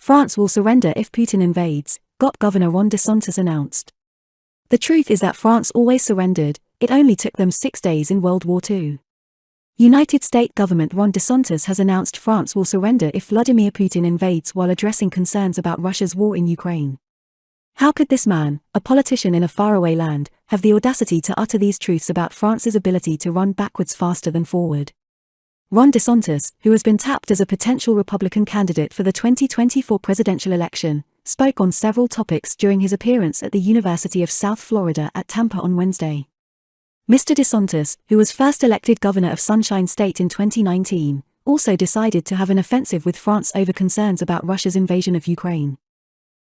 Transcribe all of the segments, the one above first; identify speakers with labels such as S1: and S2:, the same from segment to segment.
S1: France will surrender if Putin invades, GOP Governor Ron DeSantis announced. The truth is that France always surrendered, it only took them 6 days in World War II. United States Government Ron DeSantis has announced France will surrender if Vladimir Putin invades while addressing concerns about Russia's war in Ukraine. How could this man, a politician in a faraway land, have the audacity to utter these truths about France's ability to run backwards faster than forward? Ron DeSantis, who has been tapped as a potential Republican candidate for the 2024 presidential election, spoke on several topics during his appearance at the University of South Florida at Tampa on Wednesday. Mr. DeSantis, who was first elected governor of Sunshine State in 2019, also decided to have an offensive with France over concerns about Russia's invasion of Ukraine.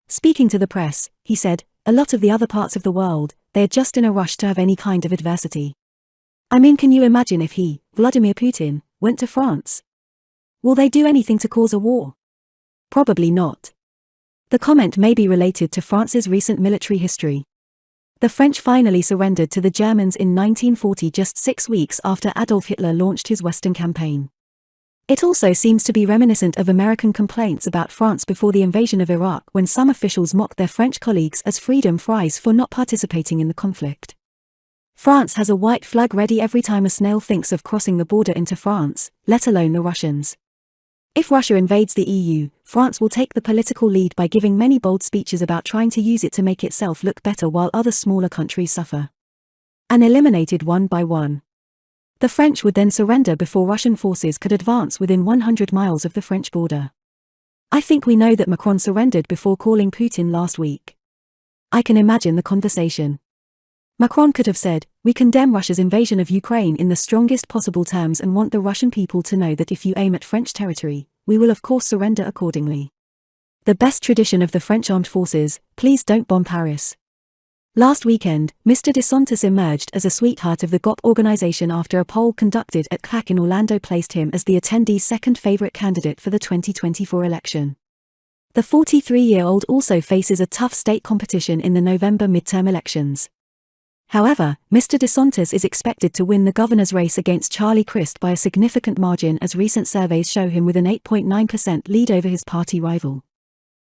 S1: Speaking to the press, he said, "A lot of the other parts of the world, they are just in a rush to have any kind of adversity. I mean, can you imagine if he, Vladimir Putin, went to France? Will they do anything to cause a war? Probably not." The comment may be related to France's recent military history. The French finally surrendered to the Germans in 1940, just 6 weeks after Adolf Hitler launched his Western campaign. It also seems to be reminiscent of American complaints about France before the invasion of Iraq, when some officials mocked their French colleagues as freedom fries for not participating in the conflict. France has a white flag ready every time a snail thinks of crossing the border into France, let alone the Russians. If Russia invades the EU, France will take the political lead by giving many bold speeches about trying to use it to make itself look better while other smaller countries suffer. And eliminated one by one. The French would then surrender before Russian forces could advance within 100 miles of the French border. I think we know that Macron surrendered before calling Putin last week. I can imagine the conversation. Macron could have said, "We condemn Russia's invasion of Ukraine in the strongest possible terms and want the Russian people to know that if you aim at French territory, we will of course surrender accordingly. The best tradition of the French armed forces, please don't bomb Paris." Last weekend, Mr. DeSantis emerged as a sweetheart of the GOP organization after a poll conducted at CAC in Orlando placed him as the attendees' second favorite candidate for the 2024 election. The 43-year-old also faces a tough state competition in the November midterm elections. However, Mr. DeSantis is expected to win the governor's race against Charlie Crist by a significant margin, as recent surveys show him with an 8.9% lead over his party rival.